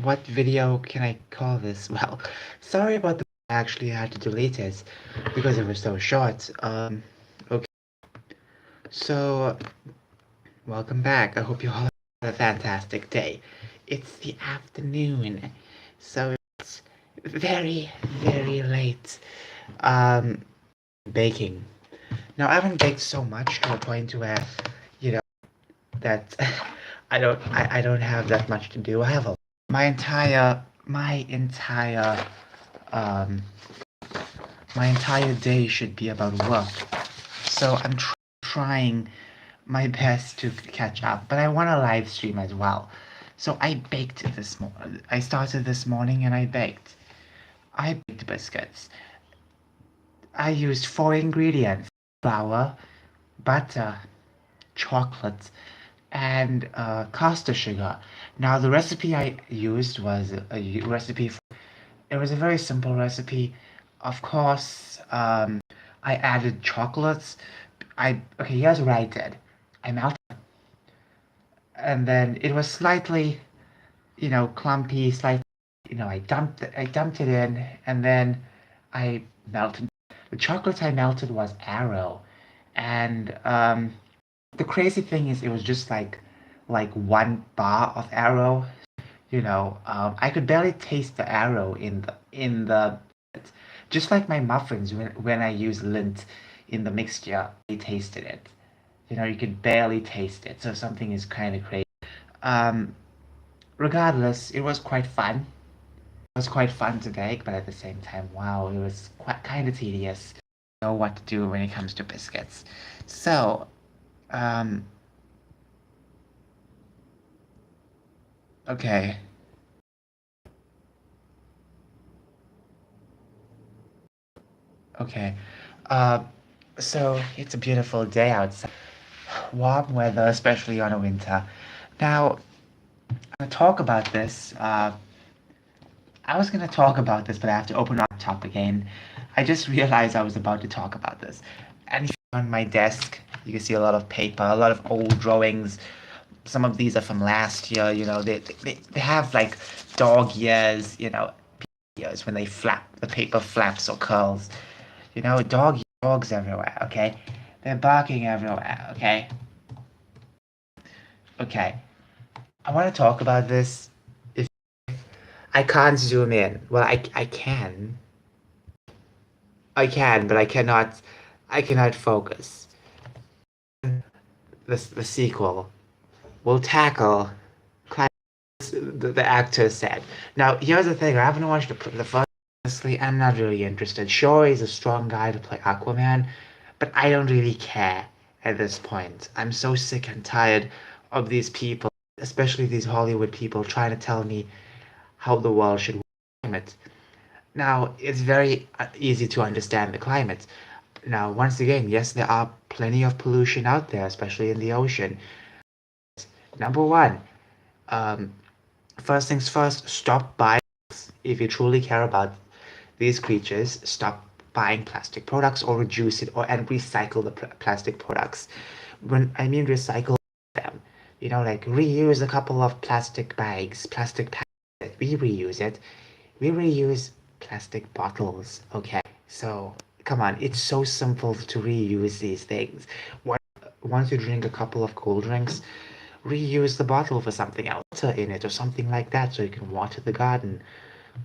What video can I call this? Well, sorry about the I actually had to delete it because it was so short. Okay. So, welcome back. I hope you all had a fantastic day. It's the afternoon, so it's very, very late. Um, baking. Now, I haven't baked so much to a point where, you know, that I don't have that much to do. I have a my entire um my entire day should be about work. So I'm trying my best to catch up, but I want to live stream as well. So I baked this morning. I started this morning and I baked. I baked biscuits. I used four ingredients: flour, butter, chocolate, and caster sugar. Now the recipe I used was a recipe. It was a very simple recipe. Of course, I added chocolates. Okay, here's what I did. I melted, and then it was slightly, clumpy, slightly, I dumped it in, and then I melted. The chocolate I melted was Arrow, and the crazy thing is, it was just like one bar of Arrow. I could barely taste the Arrow in the just like my muffins when I use lint in the mixture, I tasted it. You could barely taste it, so something is kind of crazy. Um, Regardless, it was quite fun. It was quite fun to bake, but at the same time, wow, it was quite kind of tedious. Know what to do when it comes to biscuits. So, um, okay, okay. Uh, so it's a beautiful day outside. Warm weather, especially on a winter. Now, I'm gonna talk about this. I was gonna talk about this, but I have to open my laptop again. I just realized I was about to talk about this. And on my desk, you can see a lot of paper, a lot of old drawings. Some of these are from last year. They have like dog ears. Ears when they flap, the paper flaps or curls. Dogs everywhere. Okay, they're barking everywhere. Okay, okay. I want to talk about this. If I can't zoom in, well, I can, but I cannot focus. The sequel will tackle the actor said. Now, here's the thing. I haven't watched the first. Honestly, I'm not really interested. Sure, he's a strong guy to play Aquaman, but I don't really care at this point. I'm so sick and tired of these people, especially these Hollywood people, trying to tell me how the world should work. Climate. Now, it's very easy to understand the climate. Now, once again, yes, there are plenty of pollution out there, especially in the ocean. Number one, um, first things first, stop buying. If you truly care about these creatures, stop buying plastic products or reduce it and recycle the plastic products. When I mean recycle them, like reuse a couple of plastic bags, plastic packs. We reuse it. We reuse plastic bottles. Okay, so come on, it's so simple to reuse these things. Once you drink a couple of cold drinks, reuse the bottle for something else in it or something like that, so you can water the garden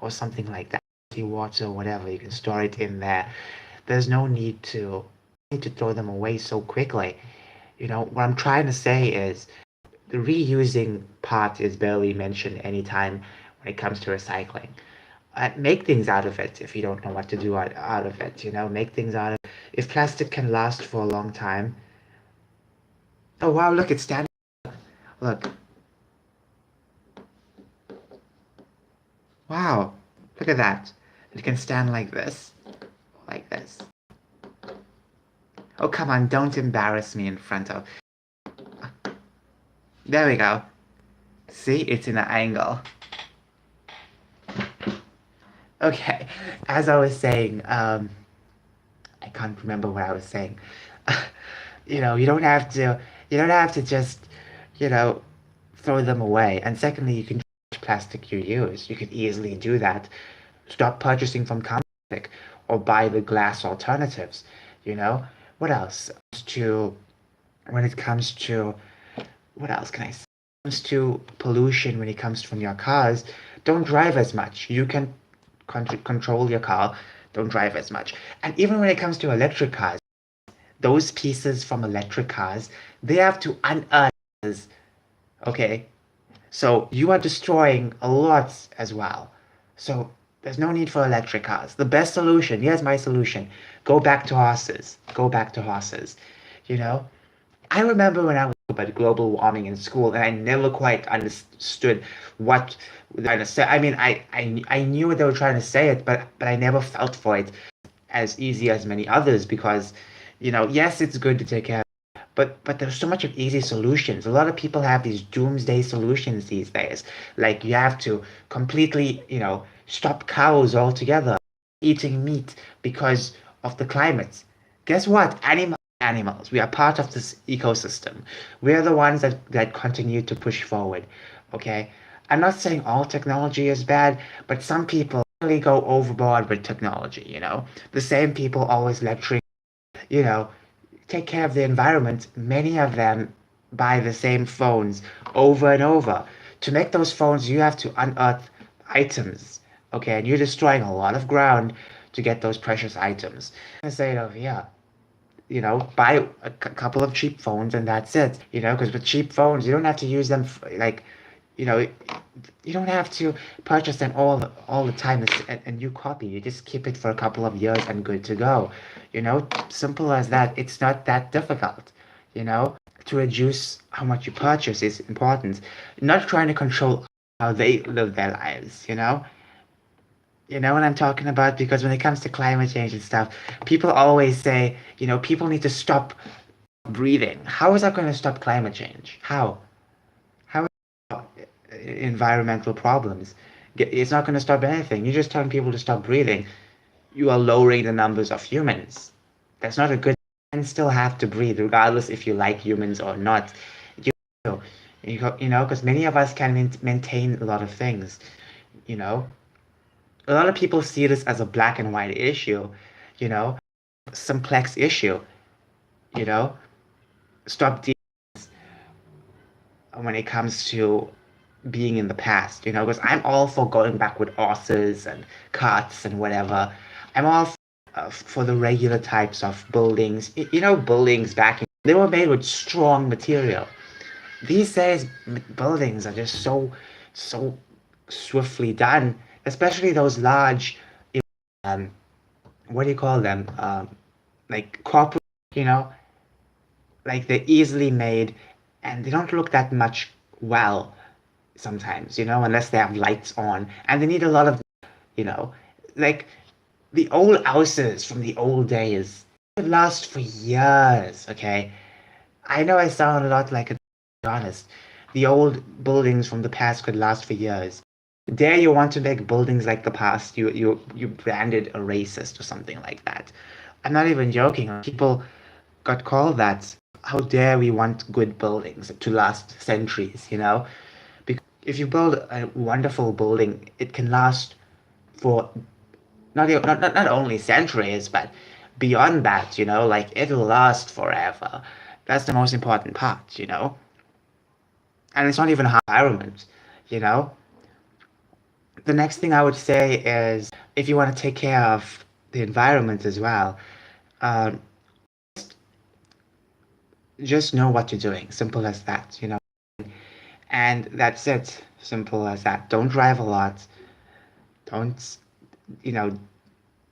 or something like that. Water, whatever, you can store it in there. There's no need to throw them away so quickly. What I'm trying to say is the reusing part is barely mentioned anytime when it comes to recycling. Make things out of it if you don't know what to do out of it. Make things out of it. If plastic can last for a long time. Oh wow, look, it's standing. Look. Wow, look at that. It can stand like this. Like this. Oh, come on, don't embarrass me in front of. There we go. See, it's in an angle. Okay, as I was saying, I can't remember what I was saying. You don't have to just, you know, throw them away. And secondly, you can plastic you use. You could easily do that. Stop purchasing from plastic or buy the glass alternatives, you know? What else? To when it comes to what else can I say? When it comes to pollution, when it comes from your cars, don't drive as much. You can control your car, don't drive as much. And even when it comes to electric cars, those pieces from electric cars, they have to unearth, okay? So you are destroying a lot as well. So there's no need for electric cars. The best solution, here's my solution. Go back to horses. Go back to horses. You know? I remember when I was about global warming in school and I never quite understood what they were trying to say. I mean, I knew what they were trying to say it, but I never felt for it as easy as many others because, yes, it's good to take care but there's so much of easy solutions. A lot of people have these doomsday solutions these days. Like you have to completely, stop cows altogether eating meat because of the climate. Guess what? Animals. We are part of this ecosystem. We are the ones that continue to push forward. Okay? I'm not saying all technology is bad, but some people really go overboard with technology, The same people always lecturing, you know, take care of the environment, many of them buy the same phones over and over. To make those phones, you have to unearth items, okay? And you're destroying a lot of ground to get those precious items. I say it over here, buy a couple of cheap phones and that's it, because with cheap phones, you don't have to use them like, you know, you don't have to purchase them all the time and you copy. You just keep it for a couple of years and good to go. Simple as that. It's not that difficult. To reduce how much you purchase is important. Not trying to control how they live their lives. You know what I'm talking about? Because when it comes to climate change and stuff, people always say, people need to stop breathing. How is that going to stop climate change? How? How environmental problems? It's not going to stop anything. You're just telling people to stop breathing. You are lowering the numbers of humans. That's not a good. You still have to breathe, regardless if you like humans or not. You know, because many of us can maintain a lot of things. You know, a lot of people see this as a black and white issue. You know, complex issue. You know, stop when it comes to being in the past, because I'm all for going back with horses and carts and whatever. I'm all for the regular types of buildings. Buildings they were made with strong material. These days, buildings are just so swiftly done, especially those large, um, what do you call them? Like corporate, you know, like they're easily made and they don't look that much well sometimes, unless they have lights on. And they need a lot of, you know, like the old houses from the old days could last for years, okay? I know I sound a lot like a honest. The old buildings from the past could last for years. Dare you want to make buildings like the past, you branded a racist or something like that. I'm not even joking. People got called that. How dare we want good buildings to last centuries, Because if you build a wonderful building, it can last for not only centuries, but beyond that, like it'll last forever. That's the most important part. And it's not even environment, you know. The next thing I would say is if you want to take care of the environment as well, um, just know what you're doing. Simple as that. And that's it. Simple as that. Don't drive a lot. Don't, you know,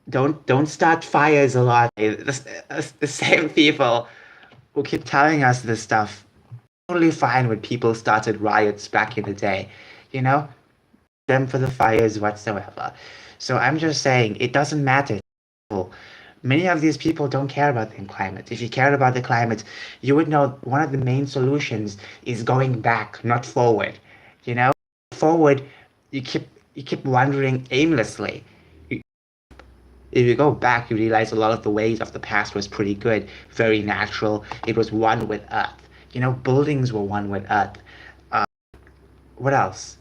don't start fires a lot. The same people who keep telling us this stuff, totally fine when people started riots back in the day, you know, them for the fires whatsoever. So I'm just saying it doesn't matter. Many of these people don't care about the climate. If you cared about the climate, you would know one of the main solutions is going back, not forward. Forward, you keep wandering aimlessly. If you go back, you realize a lot of the ways of the past was pretty good, very natural. It was one with Earth. Buildings were one with Earth. What else?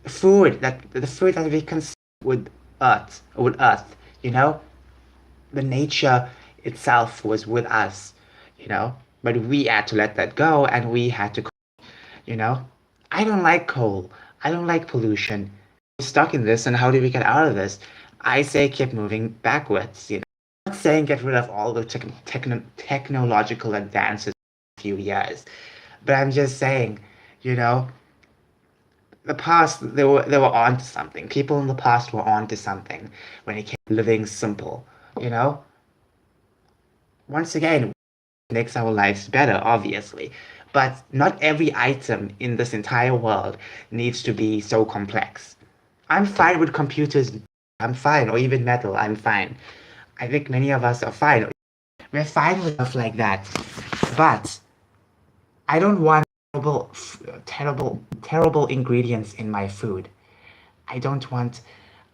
the food that we consume with earth, you know, the nature itself was with us, you know, but we had to let that go and we had to, you know, I don't like coal. I don't like pollution. We're stuck in this, and how do we get out of this? I say keep moving backwards, you know. I'm not saying get rid of all the technological advances in a few years, but I'm just saying, you know, the past they were onto something. People in the past were onto something when it came to living simple, you know. Once again, makes our lives better, obviously. But not every item in this entire world needs to be so complex. I'm fine with computers. I'm fine, or even metal. I'm fine. I think many of us are fine. We're fine with stuff like that. But I don't want terrible ingredients in my food. I don't want,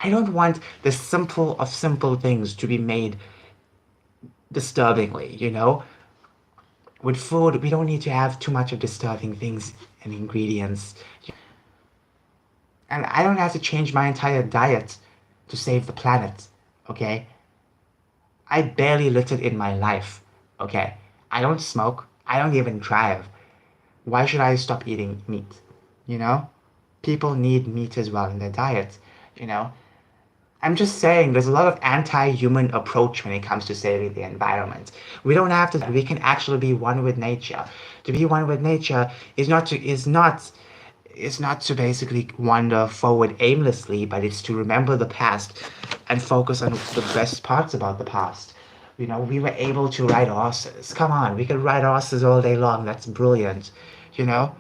I don't want the simple of simple things to be made disturbingly, you know? With food, we don't need to have too much of disturbing things and ingredients. And I don't have to change my entire diet to save the planet, okay? I barely littered in my life, okay? I don't smoke. I don't even drive. Why should I stop eating meat? You know? People need meat as well in their diet, you know? I'm just saying there's a lot of anti-human approach when it comes to saving the environment. We don't have to, we can actually be one with nature. To be one with nature is not to basically wander forward aimlessly, but it's to remember the past and focus on the best parts about the past. You know, we were able to ride horses. Come on, we could ride horses all day long. That's brilliant. You know,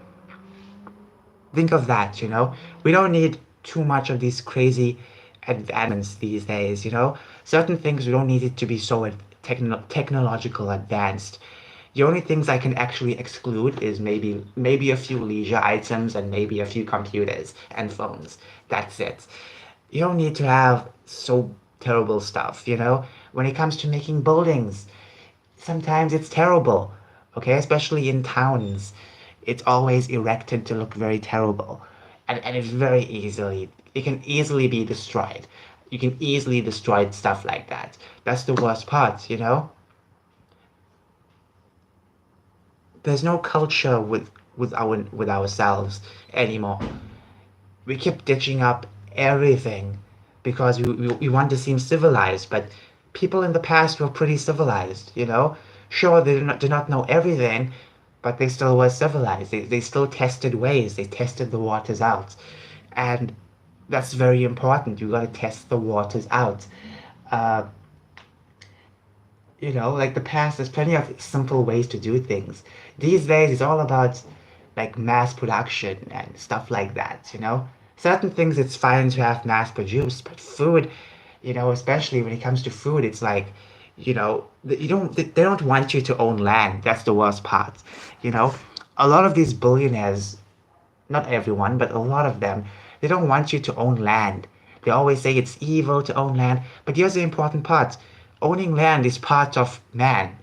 think of that, you know? We don't need too much of these crazy advancements these days, you know? Certain things we don't need it to be so technological advanced. The only things I can actually exclude is maybe a few leisure items and maybe a few computers and phones. That's it. You don't need to have so terrible stuff, you know? When it comes to making buildings, sometimes it's terrible, okay? Especially in towns. It's always erected to look very terrible. And it's very easily, it can easily be destroyed. You can easily destroy stuff like that. That's the worst part, you know? There's no culture with ourselves anymore. We keep ditching up everything because we want to seem civilized, but people in the past were pretty civilized, you know? Sure, they did not know everything, but they still were civilized. They still tested ways, they tested the waters out. And that's very important. You gotta test the waters out. Uh, like the past, there's plenty of simple ways to do things. These days, it's all about like mass production and stuff like that, you know? Certain things it's fine to have mass produced, but food, especially when it comes to food, it's like, they don't want you to own land. That's the worst part, you know? A lot of these billionaires, not everyone, but a lot of them, they don't want you to own land. They always say it's evil to own land. But here's the important part. Owning land is part of man.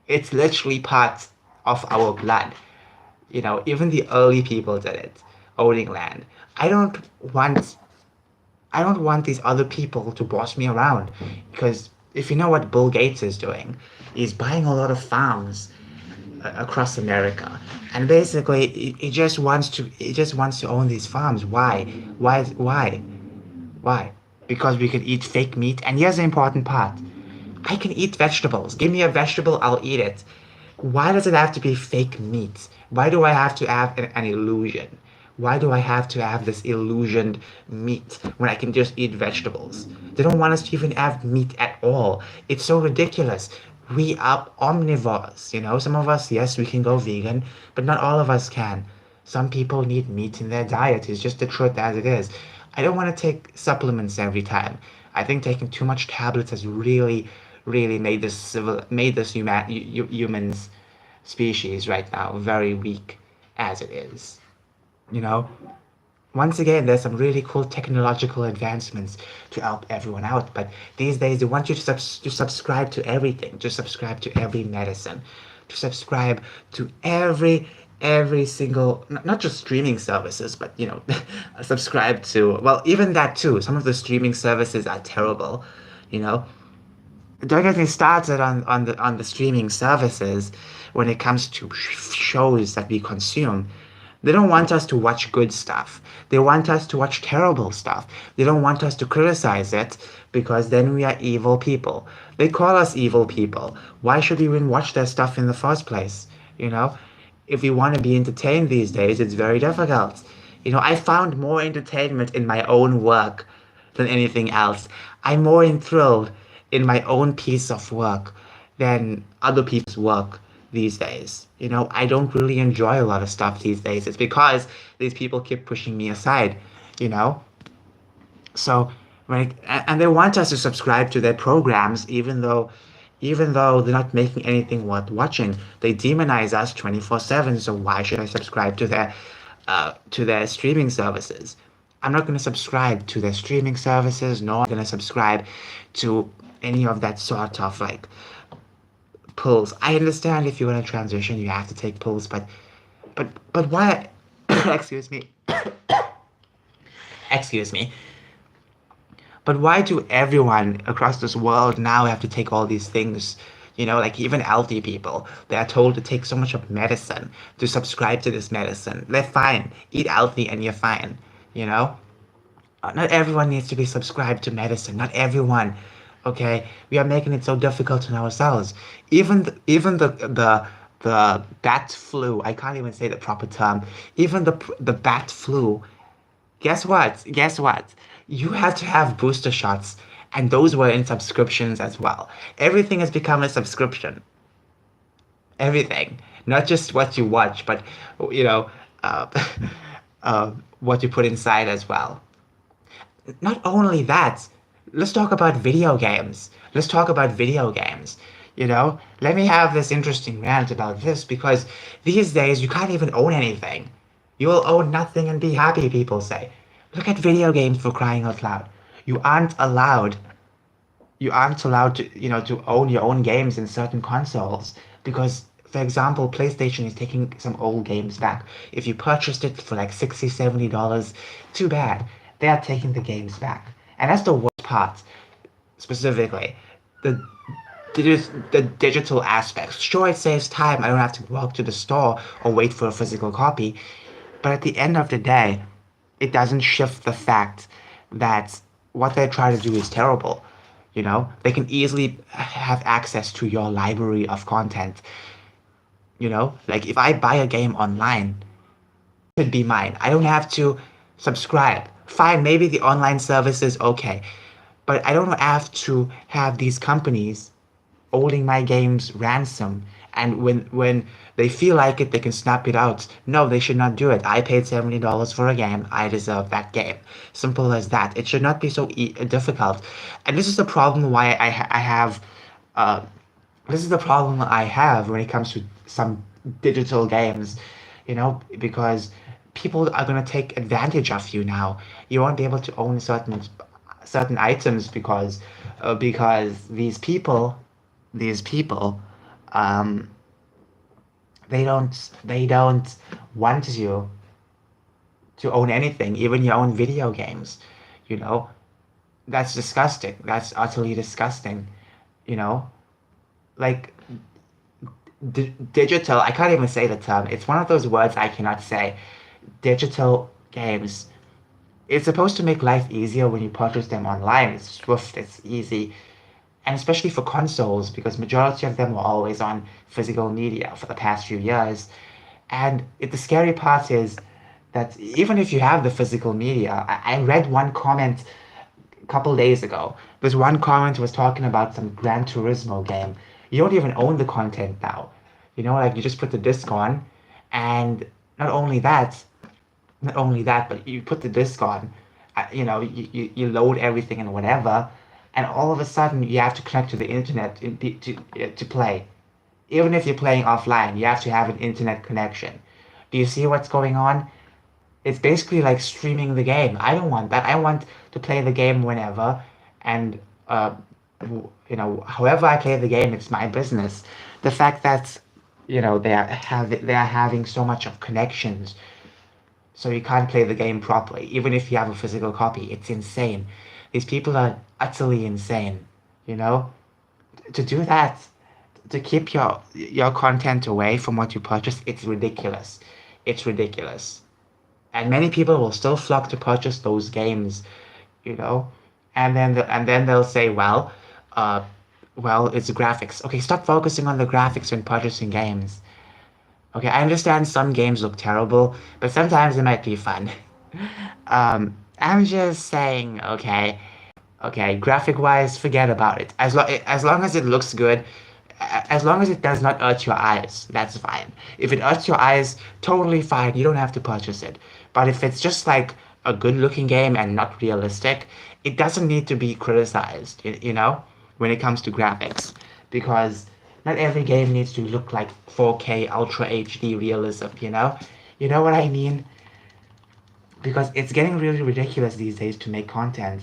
It's literally part of our blood. Even the early people did it, owning land. I don't want I don't want these other people to boss me around because if you know what Bill Gates is doing, he's buying a lot of farms across America, and basically he just wants to own these farms. Why? Why? Because we can eat fake meat. And here's the important part. I can eat vegetables. Give me a vegetable, I'll eat it. Why does it have to be fake meat? Why do I have to have an illusion? Why do I have to have this illusioned meat when I can just eat vegetables? They don't want us to even have meat at all. It's so ridiculous. We are omnivores, Some of us, yes, we can go vegan, but not all of us can. Some people need meat in their diet. It's just the truth as it is. I don't want to take supplements every time. I think taking too much tablets has really, really made this humans species right now very weak as it is. You know, Once again, there's some really cool technological advancements to help everyone out. But these days, they want you to subscribe to everything, to subscribe to every medicine, to subscribe to every single, not just streaming services, but subscribe to, well, even that too. Some of the streaming services are terrible, you know. Don't get me started on the streaming services when it comes to shows that we consume. They don't want us to watch good stuff. They want us to watch terrible stuff. They don't want us to criticize it because then we are evil people. They call us evil people. Why should we even watch their stuff in the first place? You know, if we want to be entertained these days, it's very difficult. I found more entertainment in my own work than anything else. I'm more enthralled in my own piece of work than other people's work these days. I don't really enjoy a lot of stuff these days. It's because these people keep pushing me aside, you know? So, and they want us to subscribe to their programs, even though they're not making anything worth watching. They demonize us 24/7. So why should I subscribe to their streaming services? I'm not going to subscribe to their streaming services, nor am I going to subscribe to any of that sort of like pills. I understand if you're going to transition, you have to take pills, but why? excuse me, excuse me. But why do everyone across this world now have to take all these things? Like even healthy people, they are told to take so much of medicine to subscribe to this medicine. They're fine. Eat healthy and you're fine. You know? Not everyone needs to be subscribed to medicine. Not everyone. Okay? We are making it so difficult on ourselves. Even the bat flu, I can't even say the proper term. Even the bat flu, guess what? Guess what? You have to have booster shots, and those were in subscriptions as well. Everything has become a subscription. Everything, not just what you watch, but you know, uh, what you put inside as well. Not only that, let's talk about video games. Let's talk about video games. Let me have this interesting rant about this because these days you can't even own anything. You will own nothing and be happy, people say. Look at video games for crying out loud. You aren't allowed. You aren't allowed to own your own games in certain consoles because, for example, PlayStation is taking some old games back. If you purchased it for like $60, $70, too bad. They are taking the games back. And that's the worst part, specifically. The the digital aspects. Sure, it saves time. I don't have to walk to the store or wait for a physical copy. But at the end of the day, it doesn't shift the fact that what they're trying to do is terrible. They can easily have access to your library of content. Like if I buy a game online, it should be mine. I don't have to subscribe. Fine, maybe the online service is okay, but I don't have to have these companies holding my games ransom. And when they feel like it, they can snap it out. No, they should not do it. I paid $70 for a game. I deserve that game. Simple as that. It should not be so difficult. And this is the problem why I have. Uh, this is the problem I have when it comes to some digital games. Because people are gonna take advantage of you now. You won't be able to own certain items because these people um they don't want you to own anything, even your own video games. you know that's disgusting. That's utterly disgusting. you know like digital, I can't even say the term. It's one of those words I cannot say. Digital games, it's supposed to make life easier when you purchase them online. It's swift, it's easy, and especially for consoles because majority of them were always on physical media for the past few years. And the scary part is that even if you have the physical media, I read one comment a couple days ago. This one comment was talking about some Gran Turismo game. You don't even own the content now. Like you just put the disc on, and not only that, but you put the disc on, you load everything and whatever, and all of a sudden you have to connect to the internet to play. Even if you're playing offline, you have to have an internet connection. Do you see what's going on? It's basically like streaming the game. I don't want that. I want to play the game whenever, and however I play the game, it's my business. The fact that they are having so much of connections, so you can't play the game properly, even if you have a physical copy. It's insane. These people are utterly insane. You know, to do that, to keep your content away from what you purchase, it's ridiculous. It's ridiculous. And many people will still flock to purchase those games, you know, and then they'll say, uh, well, it's the graphics. Okay, stop focusing on the graphics when purchasing games. Okay, I understand some games look terrible, but sometimes it might be fun. I'm just saying, okay, graphic wise, forget about it. As long as it looks good, as long as it does not hurt your eyes, that's fine. If it hurts your eyes, totally fine. You don't have to purchase it. But if it's just like a good looking game and not realistic, it doesn't need to be criticized, when it comes to graphics. Because not every game needs to look like 4K Ultra HD realism, you know? You know what I mean? Because it's getting really ridiculous these days to make content,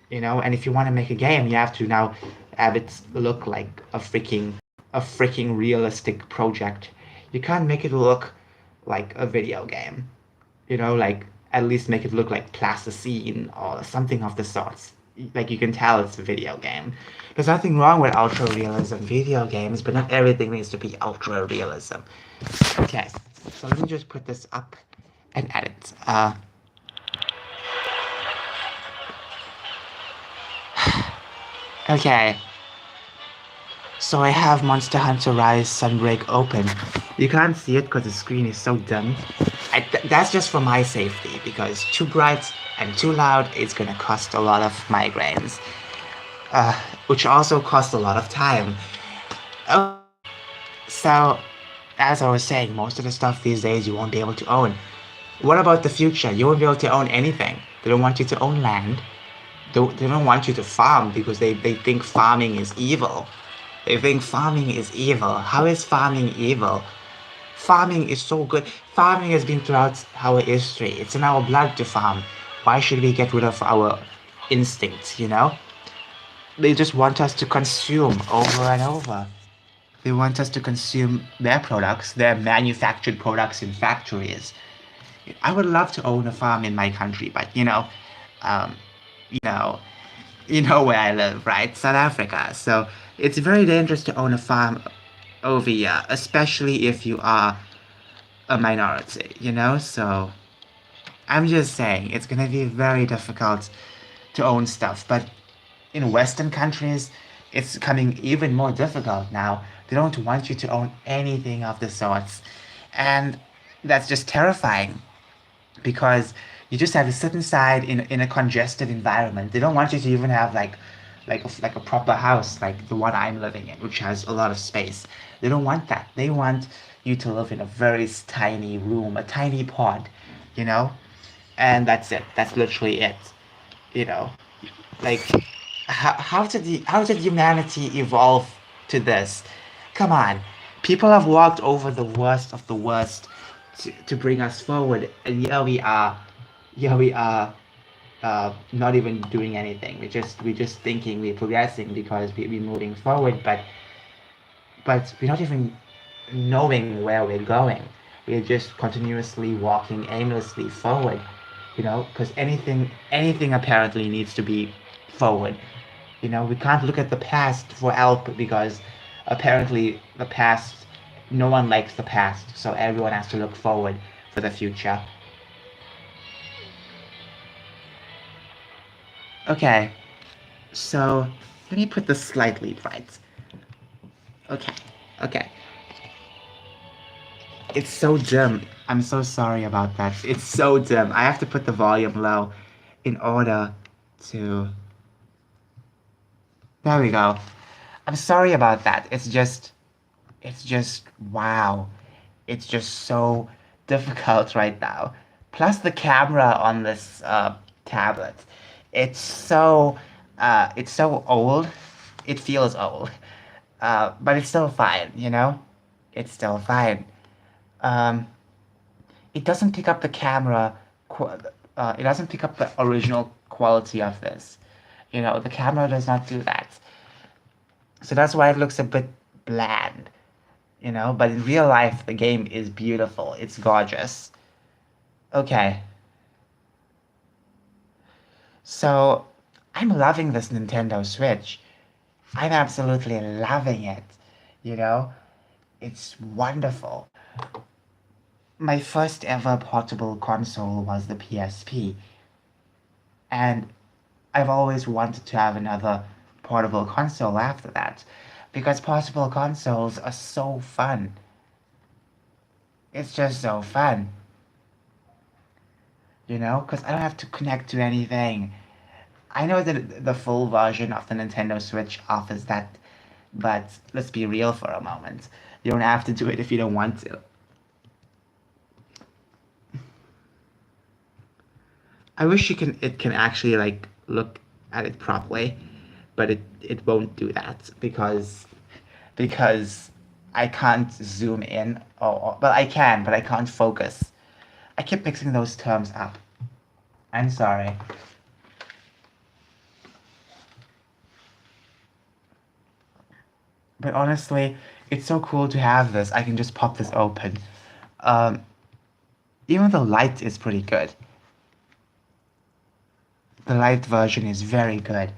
and if you want to make a game, you have to now have it look like a freaking realistic project. You can't make it look like a video game, like at least make it look like plasticine or something of the sorts. Like you can tell it's a video game. There's nothing wrong with ultra realism video games, but not everything needs to be ultra realism. Okay, so let me just put this up and edit. Okay, so I have Monster Hunter Rise Sunbreak open. You can't see it because the screen is so dim. That's just for my safety, because too bright and too loud is gonna cost a lot of migraines, which also cost a lot of time. Oh, so, as I was saying, most of the stuff these days you won't be able to own. What about the future? You won't be able to own anything. They don't want you to own land. They don't want you to farm because they think farming is evil. They think farming is evil. How is farming evil? Farming is so good. Farming has been throughout our history. It's in our blood to farm. Why should we get rid of our instincts? They just want us to consume over and over. They want us to consume their products, their manufactured products in factories. I would love to own a farm in my country, but um, you know, you know where I live, right? South Africa. So it's very dangerous to own a farm over here, especially if you are a minority. So I'm just saying it's gonna be very difficult to own stuff. But in Western countries, it's becoming even more difficult now. They don't want you to own anything of the sorts. And that's just terrifying because you just have to sit inside in a congested environment. They don't want you to even have like a proper house like the one I'm living in, which has a lot of space. They don't want that. They want you to live in a very tiny room, a tiny pod, you know? And that's it. That's literally it. You know? Like how did humanity evolve to this? Come on. People have walked over the worst of the worst to bring us forward, and here we are, not even doing anything. We're just thinking we're progressing because we're moving forward, but we're not even knowing where we're going. We're just continuously walking aimlessly forward, because anything apparently needs to be forward. We can't look at the past for help because apparently the past, no one likes the past, so everyone has to look forward for the future. Okay, so let me put this slightly right. Okay, okay. It's so dim. I'm so sorry about that. It's so dim. I have to put the volume low in order to. There we go. I'm sorry about that. It's just, wow. It's just so difficult right now. Plus the camera on this tablet. It's so old. It feels old. But it's still fine. It's still fine. Um, it doesn't pick up the camera. It doesn't pick up the original quality of this. The camera does not do that. So that's why it looks a bit bland. But in real life, the game is beautiful. It's gorgeous. Okay, so I'm loving this Nintendo Switch. I'm absolutely loving it. You know, it's wonderful. My first ever portable console was the PSP, and I've always wanted to have another portable console after that because portable consoles are so fun. It's just so fun, because I don't have to connect to anything. I know that the full version of the Nintendo Switch offers that, but let's be real for a moment. You don't have to do it if you don't want to. I wish it can actually like look at it properly, but it won't do that because I can't zoom in or well I can, but I can't focus. I keep mixing those terms up. I'm sorry. But honestly, it's so cool to have this. I can just pop this open. Um, Even the light is pretty good. The light version is very good.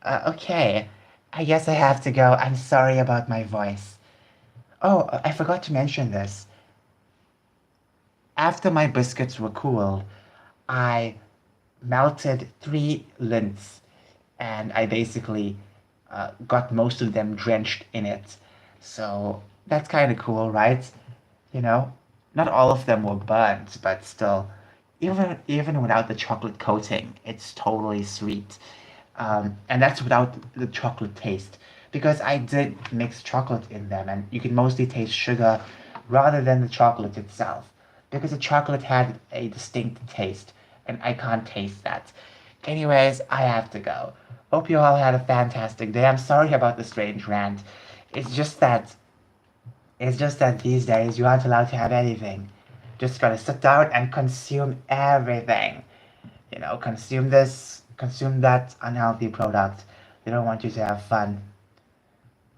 Okay, I guess I have to go. I'm sorry about my voice. Oh, I forgot to mention this. After my biscuits were cooled, I melted 3 lints and I basically got most of them drenched in it. So that's kind of cool, right? You know, not all of them were burnt, but still, even without the chocolate coating, it's totally sweet. And that's without the chocolate taste, because I did mix chocolate in them, and you can mostly taste sugar rather than the chocolate itself, because the chocolate had a distinct taste, and I can't taste that. Anyways, I have to go. Hope you all had a fantastic day. I'm sorry about the strange rant. It's just that it's just that these days you aren't allowed to have anything. Just gotta sit down and consume everything. Consume this, consume that unhealthy product. They don't want you to have fun.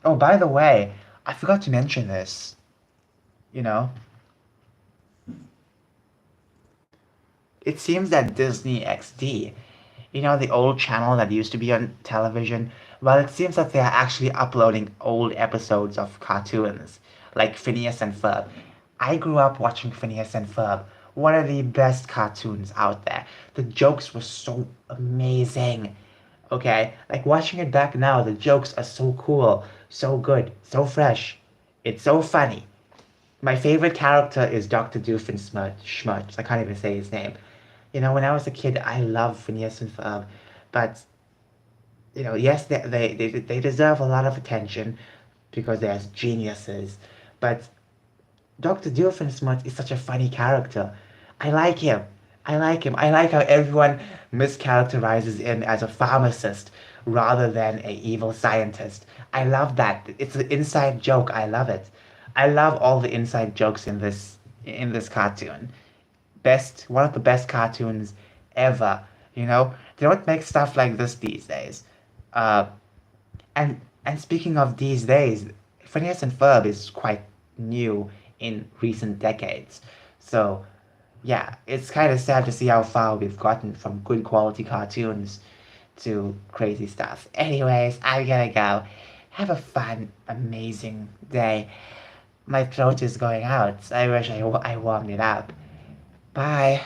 Oh, by the way, I forgot to mention this. You know, it seems that Disney XD, the old channel that used to be on television, well, it seems that they are actually uploading old episodes of cartoons, like Phineas and Ferb. I grew up watching Phineas and Ferb, one of the best cartoons out there. The jokes were so amazing. Okay? Like watching it back now, the jokes are so cool, so good, so fresh. It's so funny. My favorite character is Dr. Doofenshmirtz. I can't even say his name. When I was a kid, I loved Phineas and Ferb, but yes, they deserve a lot of attention because they're geniuses. But Dr. Doofenshmirtz is such a funny character. I like him. I like him. I like how everyone mischaracterizes him as a pharmacist rather than a evil scientist. I love that. It's an inside joke. I love it. I love all the inside jokes in this cartoon. One of the best cartoons ever. They don't make stuff like this these days. Uh, and speaking of these days, Phineas and Ferb is quite new in recent decades. So yeah, it's kind of sad to see how far we've gotten from good quality cartoons to crazy stuff. Anyways, I'm gonna go. Have a fun, amazing day. My throat is going out. I wish I warmed it up. Bye.